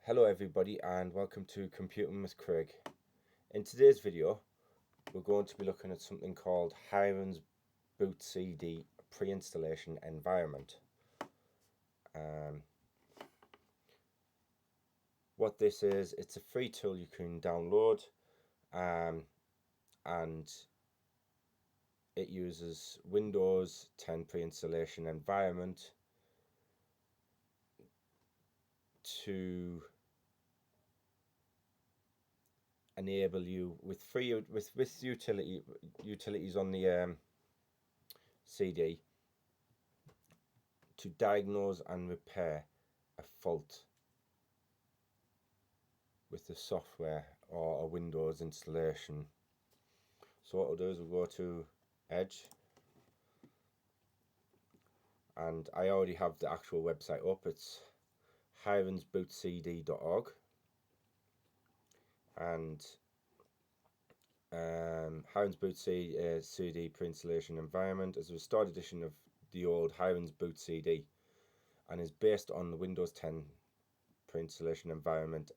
Hello everybody and welcome to Computing with Craig. In today's video we're going to be looking at something called Hiren's BootCD pre-installation environment. What this is, it's a free tool you can download and it uses Windows 10 pre-installation environment to enable you with utilities on the CD to diagnose and repair a fault with the software or a Windows installation. So what we'll do is we'll go to Edge, and I already have the actual website up. It's hirensbootcd.org, and Hiren's BootCD pre-installation environment is a restored edition of the old Hiren's BootCD and is based on the Windows 10 pre-installation environment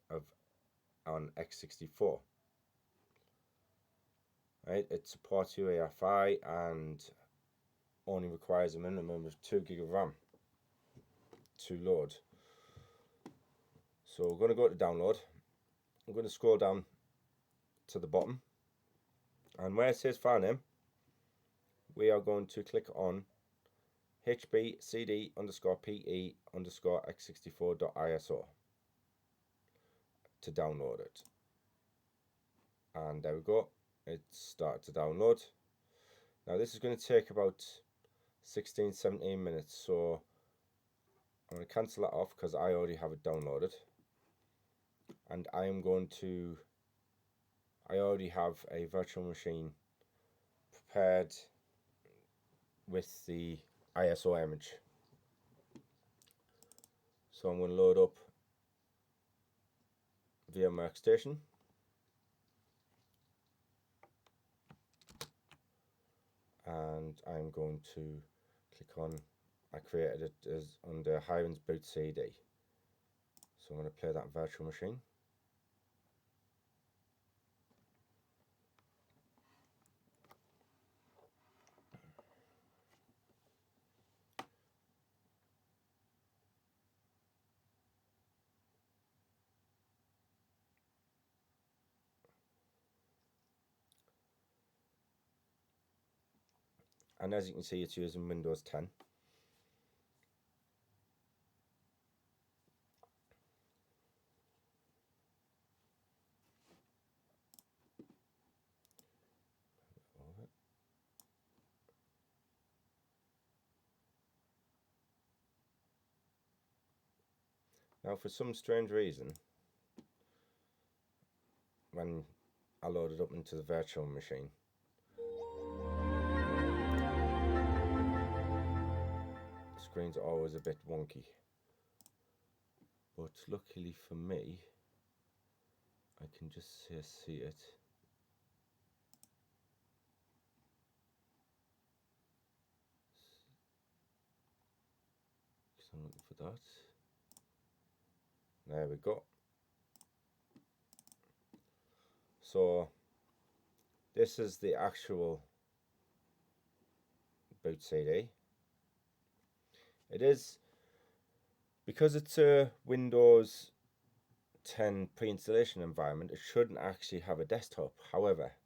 on x64. Right, it supports UEFI and only requires a minimum of 2 GB of RAM to load. So we're going to go to download. I'm going to scroll down to the bottom, and where it says file name, we are going to click on hbcd_pe_x64.iso to download it. And there we go, it started to download. Now this is going to take about 16-17 minutes, so I'm going to cancel that off because I already have it downloaded, and I already have a virtual machine prepared with the ISO image. So I'm going to load up VMware Workstation, and I'm going to click on, I created it as under Hiren's BootCD. So I'm going to play that virtual machine. And as you can see, it's using Windows 10. Now for some strange reason, when I load it up into the virtual machine, the screen's always a bit wonky. But luckily for me, I can just see it. So I'm looking for that. There we go. So this is the actual BootCD. It is, because it's a Windows 10 pre-installation environment, it shouldn't actually have a desktop. However,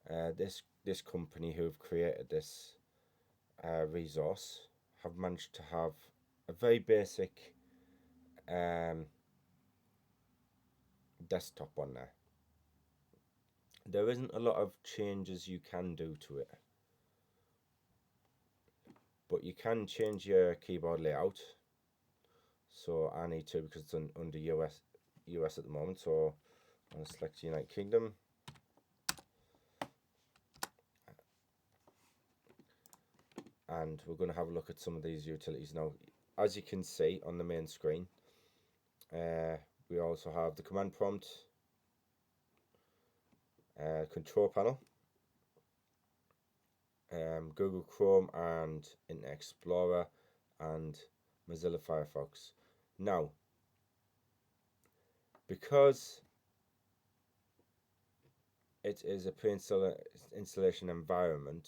this company who have created this resource have managed to have a very basic desktop on there. There isn't a lot of changes you can do to it, but you can change your keyboard layout. So I need to, because it's under US at the moment, so I'm going to select United Kingdom. And we're going to have a look at some of these utilities now. As you can see on the main screen, we also have the command prompt, control panel, Google Chrome and Internet Explorer, and Mozilla Firefox. Now, because it is a pre-installation environment,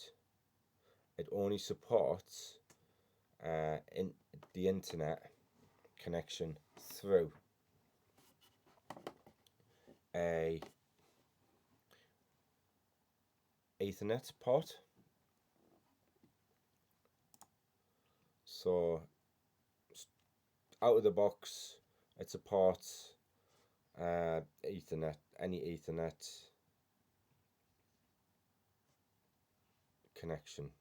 it only supports in the internet connection through a Ethernet port. So out of the box, it supports Ethernet, any Ethernet connection.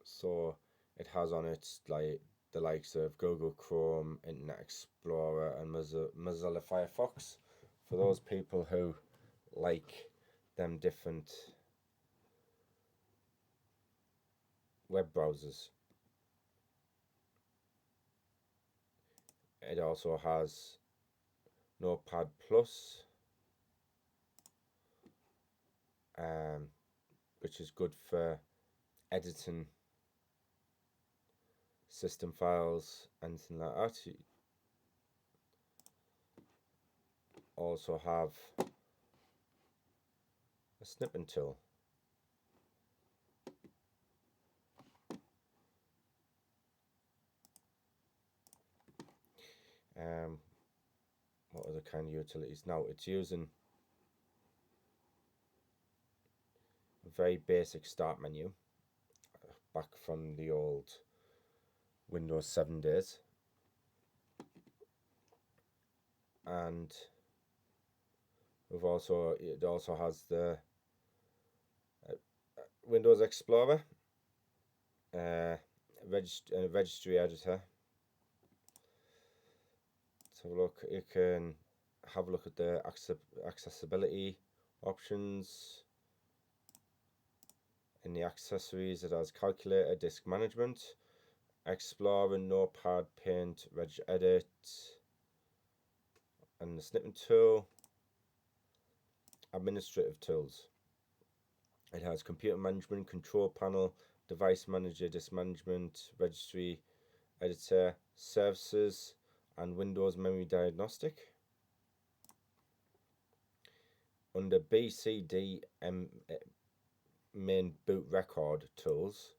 So it has on it like the likes of Google Chrome, Internet Explorer, and Mozilla Firefox. For those people who like them different web browsers. It also has Notepad Plus, which is good for editing system files, anything like that. You also have a snipping tool. What other kind of utilities? Now it's using a very basic start menu back from the old Windows 7 days, and it also has the Windows Explorer, registry editor. Let's have a look. You can have a look at the accessibility options. In the accessories, it has calculator, disk management, Explorer, Notepad, Paint, regedit, and the snipping tool. Administrative tools. It has computer management, control panel, device manager, disk management, registry editor, services, and Windows memory diagnostic. Under BCD main boot record tools,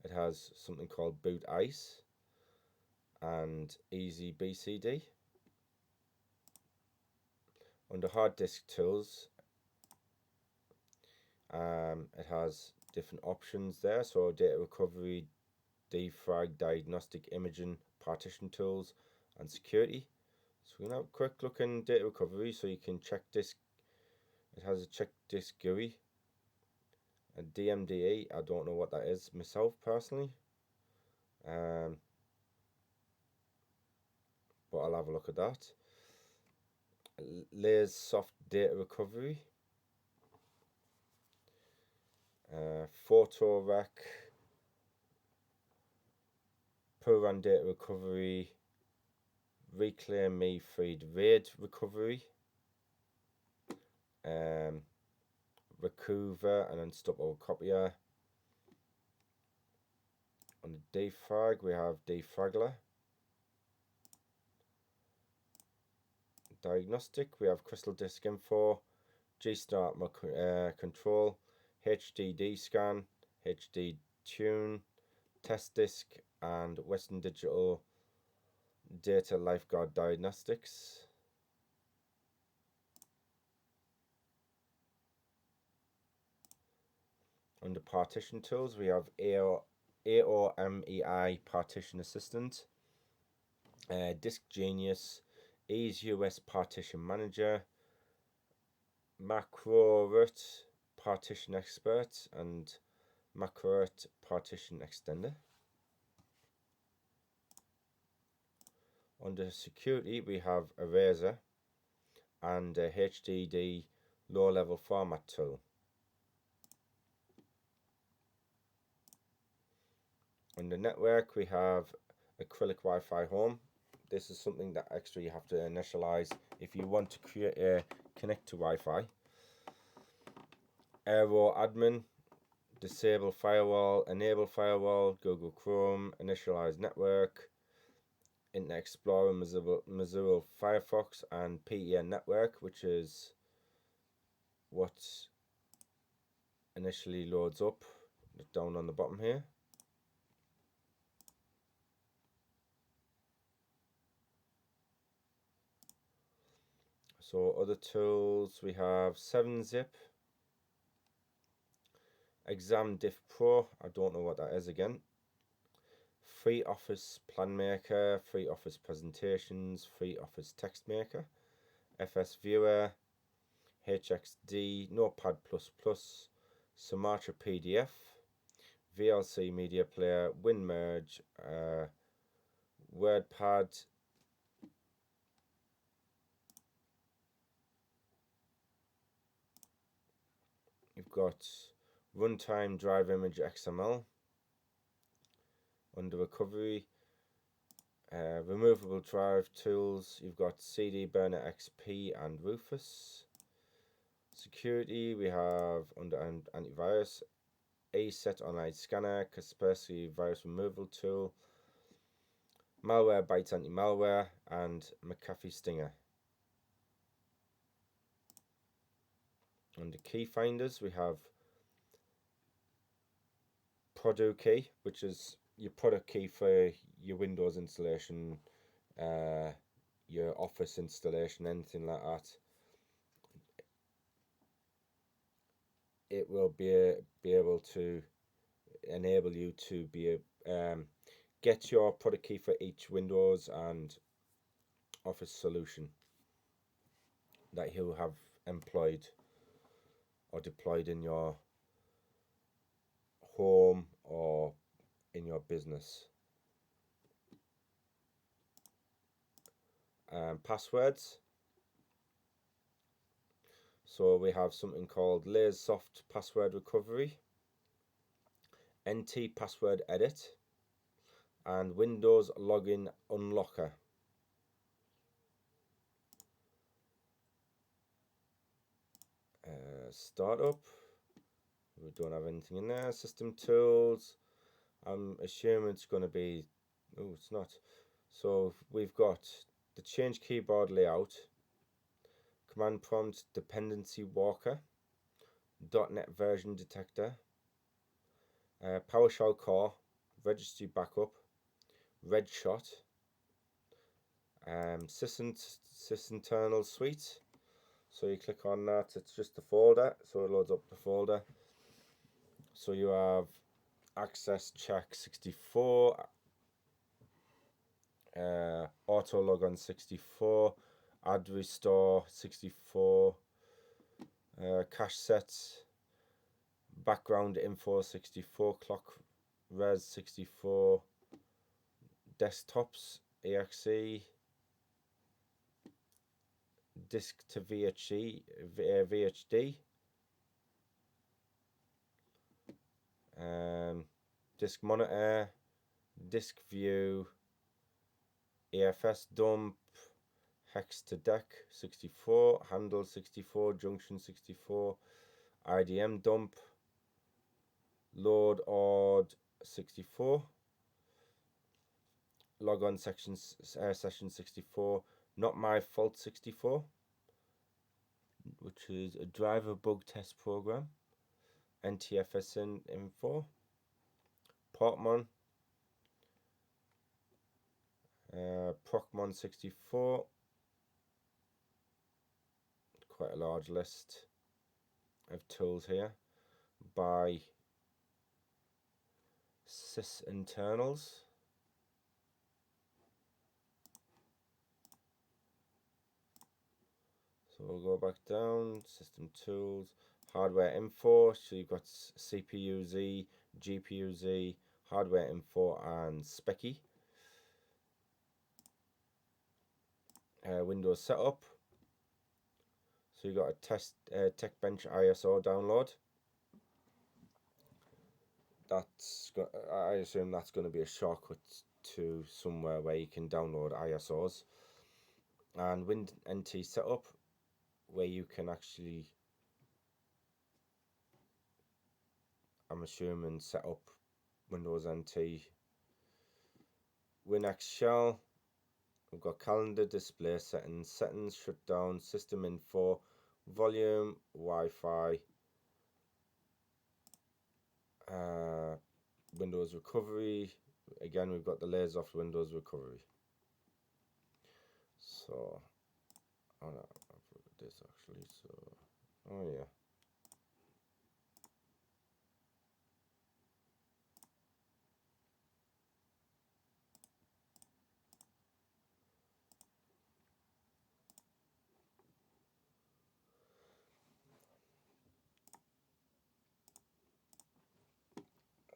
it has something called Boot Ice and Easy BCD. Under hard disk tools, it has different options there. So data recovery, defrag, diagnostic, imaging, partition tools, and security. So we're going to have a quick look in data recovery. So you can check disk. It has a check disk GUI. A DMDE, I don't know what that is myself personally, but I'll have a look at that. Layers soft data recovery, photo rec, Puran data recovery, reclaim me feed raid recovery, Recuver and unstoppable copier. On the defrag, we have defragler. Diagnostic, we have crystal disk info, G-start control, HDD scan, HD tune, test disk, and Western Digital data lifeguard diagnostics. Under partition tools, we have AOMEI partition assistant, Disk Genius, Ease US partition manager, MacroRoot partition expert, and MacroRoot partition extender. Under security, we have Eraser and a HDD low level format tool. Under network, we have acrylic Wi-Fi home. This is something that extra you have to initialize if you want to create a connect to Wi-Fi. Aero admin, disable firewall, enable firewall, Google Chrome, initialize network, Internet Explorer, Mozilla Firefox, and PE network, which is what initially loads up down on the bottom here. So other tools, we have 7-zip, Exam Diff Pro, I don't know what that is again, Free Office Plan Maker, Free Office Presentations, Free Office Text Maker, FS Viewer, HXD, Notepad++, Sumatra PDF, VLC Media Player, WinMerge, WordPad, you've got Runtime Drive Image XML. Under Recovery, removable drive tools, you've got CD Burner XP and Rufus. Security, we have under antivirus, ASET Online Scanner, Kaspersky Virus Removal Tool, Malware Bytes Anti-Malware, and McAfee Stinger. Under Key Finders, we have Product Key, which is your product key for your Windows installation, your Office installation, anything like that. It will be able to enable you to get your product key for each Windows and Office solution that you have employed or deployed in your home or in your business. Passwords. So we have something called LaserSoft Password Recovery, NT Password Edit, and Windows Login Unlocker. Startup. We don't have anything in there. System tools. I'm assuming it's going to be. Oh, it's not. So we've got the change keyboard layout, command prompt dependency walker, .NET version detector, PowerShell core, registry backup, Redshot, sysinternal suite. So you click on that, it's just the folder, so it loads up the folder. So you have access check 64, auto logon 64, add restore 64, cache sets, background info 64, clock res 64, desktops exe, disk to VHD, disk monitor, disk view, EFS dump, hex to deck 64, handle 64, junction 64, IDM dump, load ord 64, logon session 64, not my fault 64, which is a driver bug test program, NTFS info, Portmon, Procmon 64, quite a large list of tools here by sysinternals. So we'll go back down, system tools, hardware info, so you've got CPU Z, GPU Z, hardware info and Specky. Windows setup, so you've got a TechBench ISO download. I assume that's going to be a shortcut to somewhere where you can download ISOs. And WinNT setup, where you can actually, I'm assuming, set up Windows NT, WinX shell, We've got calendar, display settings, shutdown, system info, volume, Wi-Fi, Windows recovery. Again, we've got the layers off Windows recovery. So, oh no, I've looked at this actually. So, oh yeah.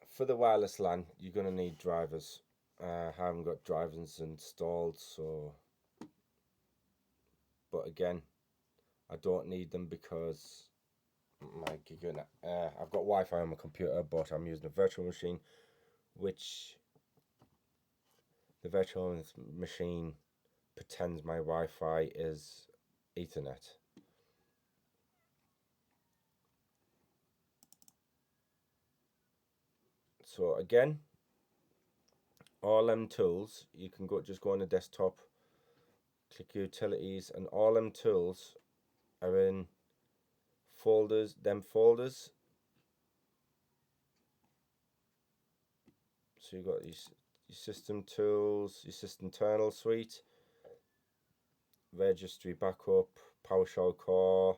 For the wireless LAN, you're going to need drivers. I haven't got drivers installed, so. But again, I don't need them because I've got Wi-Fi on my computer, but I'm using a virtual machine, which the virtual machine pretends my Wi-Fi is Ethernet. So again, all them tools, you can just go on the desktop, click utilities, and all them tools are in folders. So you've got your system tools, your system internal suite, registry backup, PowerShell core,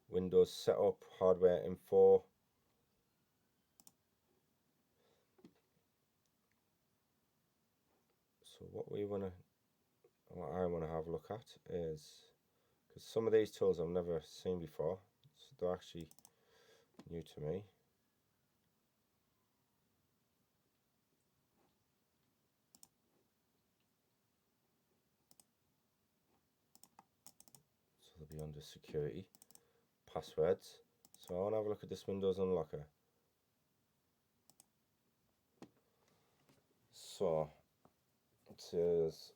Windows setup, hardware info. So what I want to have a look at is, because some of these tools I've never seen before, so they're actually new to me. So they'll be under security, passwords. So I want to have a look at this Windows Unlocker. So it says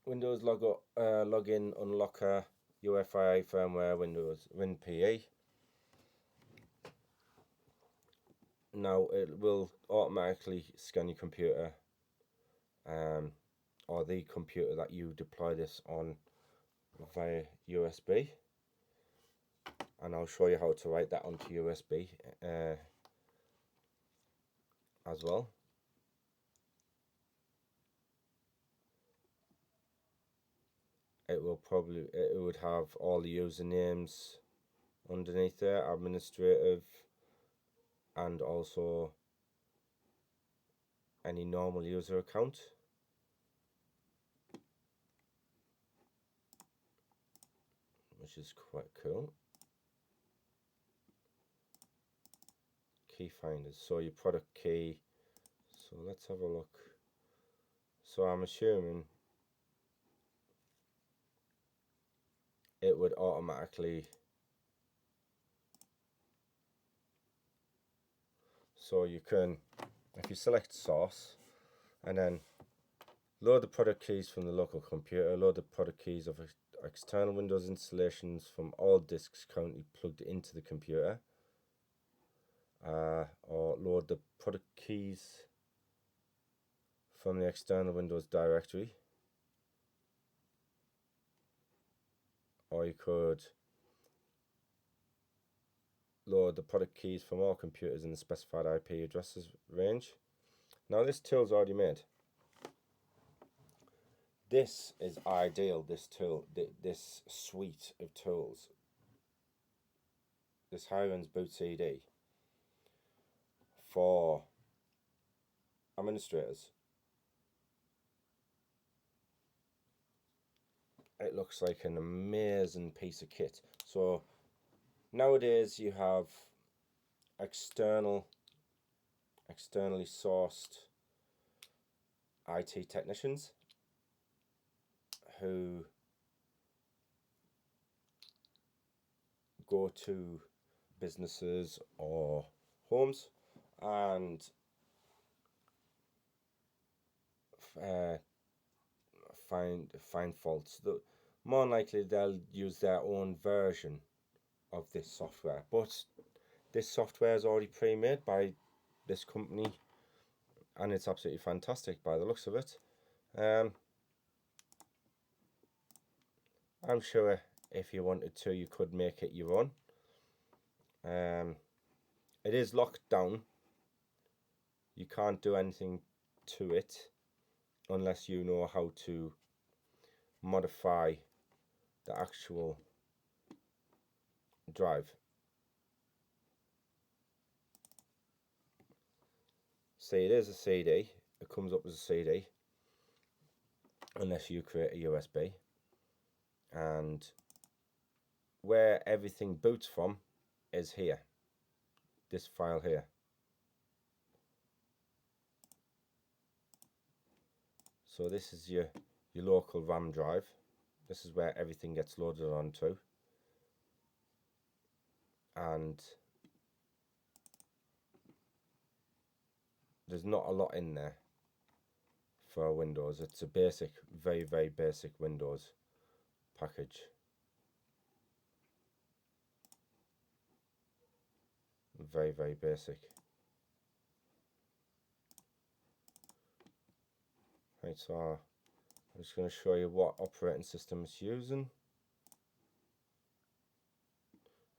Windows login unlocker UEFI firmware Windows WinPE. Now it will automatically scan your computer, or the computer that you deploy this on via USB, and I'll show you how to write that onto USB as well. It would have all the usernames underneath there, administrative, and also any normal user account. Which is quite cool. Key finders, so your product key. So let's have a look. So I'm assuming it would automatically, so you can, if you select source and then load the product keys from the local computer, load the product keys of external Windows installations from all disks currently plugged into the computer, or load the product keys from the external Windows directory, or you could load the product keys from all computers in the specified IP addresses range. Now this tool's already made. This is ideal, this tool, this suite of tools, this Hirens BootCD for administrators. It looks like an amazing piece of kit. So nowadays you have externally sourced IT technicians who go to businesses or homes and find faults. More likely they'll use their own version of this software, but this software is already pre-made by this company and it's absolutely fantastic by the looks of it. I'm sure if you wanted to, you could make it your own. It is locked down. You can't do anything to it unless you know how to modify the actual drive. See, it is a CD. It comes up as a CD unless you create a USB. And where everything boots from is here, this file here. So this is your local RAM drive. This is where everything gets loaded onto. And there's not a lot in there for Windows. It's a basic, very, very basic Windows package. Very, very basic. Right, so I'm just going to show you what operating system it's using.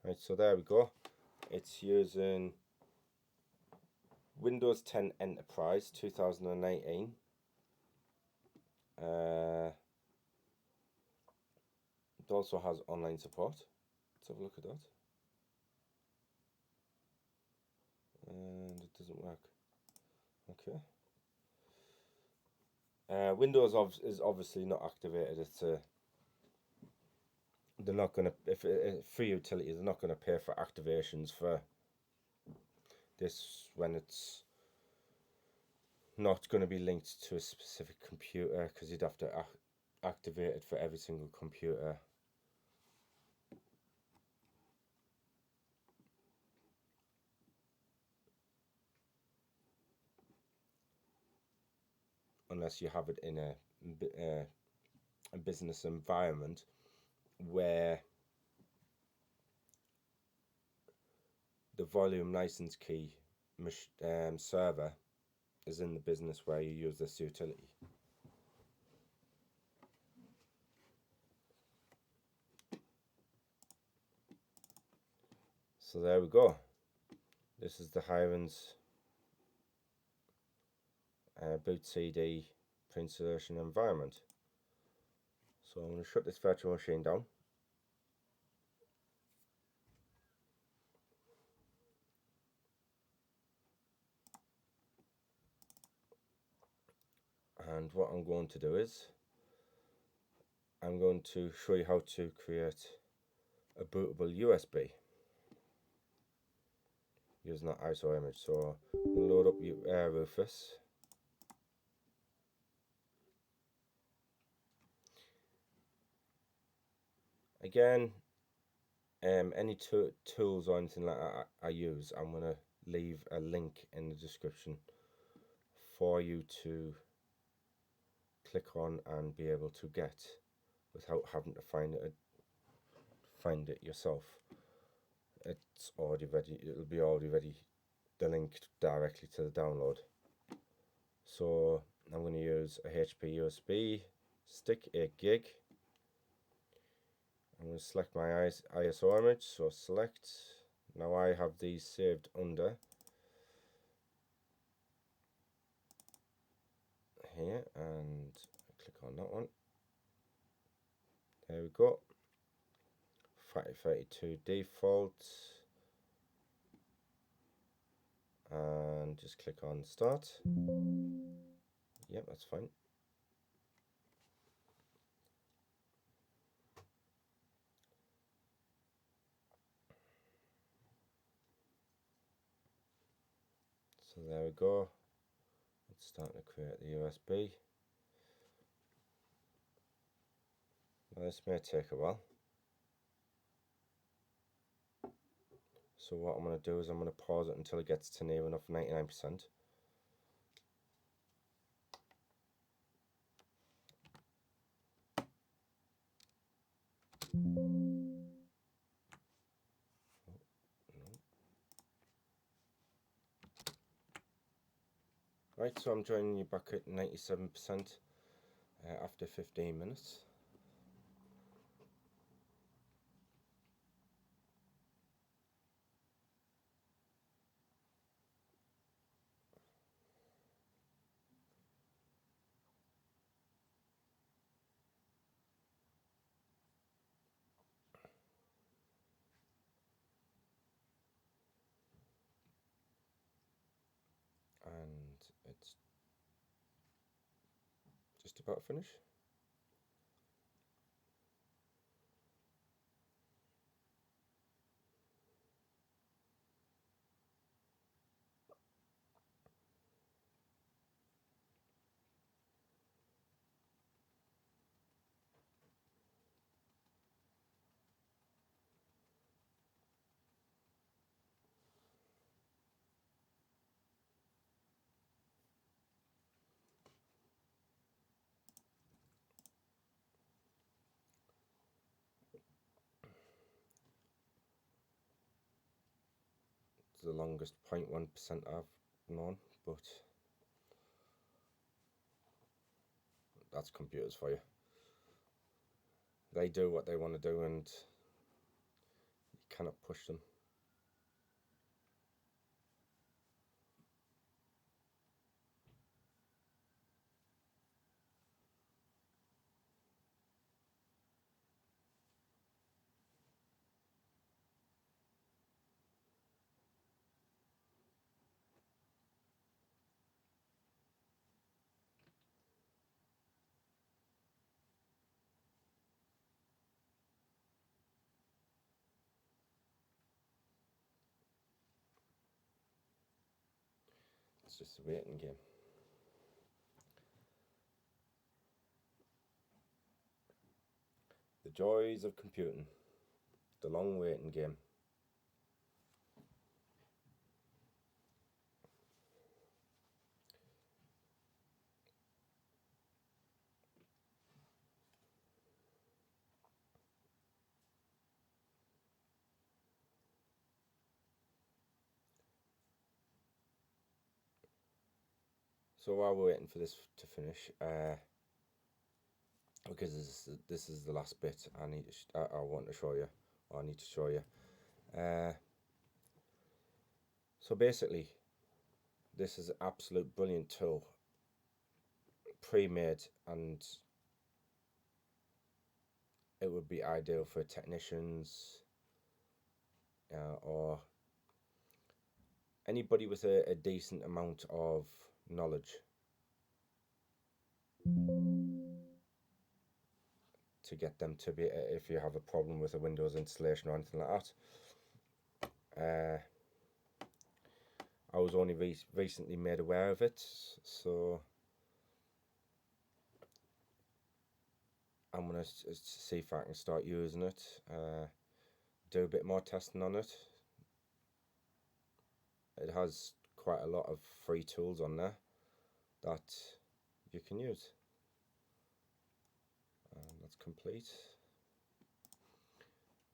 Right, so there we go. It's using Windows 10 Enterprise 2019. It also has online support. Let's have a look at that. And it doesn't work. Okay. Windows is obviously not activated. It's they're not going to, if free utility, they're not going to pay for activations for this when it's not going to be linked to a specific computer, because you'd have to activate it for every single computer. Unless you have it in a business environment where the volume license key server is in the business where you use this utility. So there we go. This is the Hiren's BootCD pre-installation environment. So I'm going to shut this virtual machine down. And what I'm going to do is I'm going to show you how to create a bootable USB using that ISO image. So load up your Rufus. Again, any tools or anything like that I use, I'm going to leave a link in the description for you to click on and be able to get without having to find it yourself. It's already ready. It'll be already ready, the link directly to the download. So I'm going to use a HP USB stick, 8 gig. I'm going to select my ISO image, so select. Now I have these saved under here, and click on that one. There we go. 3032 default, and just click on start. Yep, that's fine. So there we go. It's starting to create the USB. Now this may take a while. So what I'm going to do is I'm going to pause it until it gets to near enough 99%. Right, so I'm joining you back at 97%. after 15 minutes. And it's just about finished. It's the longest 0.1% I've known, but that's computers for you. They do what they want to do and you cannot push them. It's just a waiting game. The joys of computing. The long waiting game. So while we're waiting for this to finish, because this is the last bit I want to show you, or I need to show you. So basically, this is an absolute brilliant tool, pre-made, and it would be ideal for technicians or anybody with a decent amount of knowledge to get them to be, if you have a problem with a Windows installation or anything like that. I was only recently made aware of it, so I'm going to see if I can start using it, do a bit more testing on it. It has quite a lot of free tools on there that you can use. And that's complete.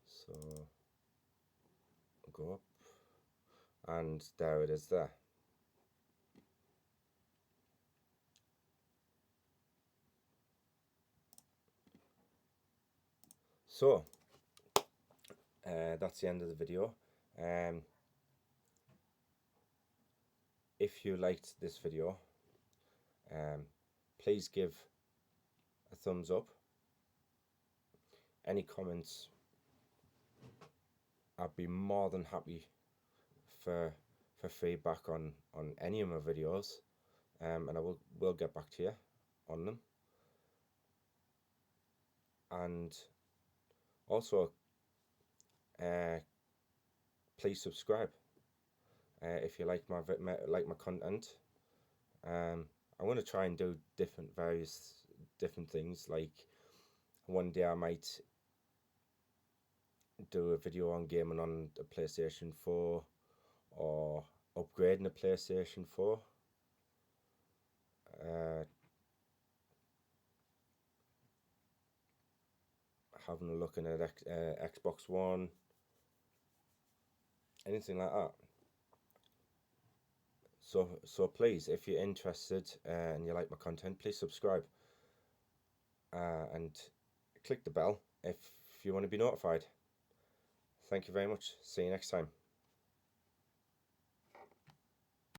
So go up, and there it is there. So that's the end of the video. If you liked this video, please give a thumbs up. Any comments, I'd be more than happy for feedback on any of my videos, and I will get back to you on them. And also please subscribe if you like my content. I'm going to try and do various different things. Like one day I might do a video on gaming on a PlayStation 4 or upgrading a PlayStation 4. Having a look at Xbox One, anything like that. So please, if you're interested and you like my content, please subscribe. and click the bell if you want to be notified. Thank you very much. See you next time.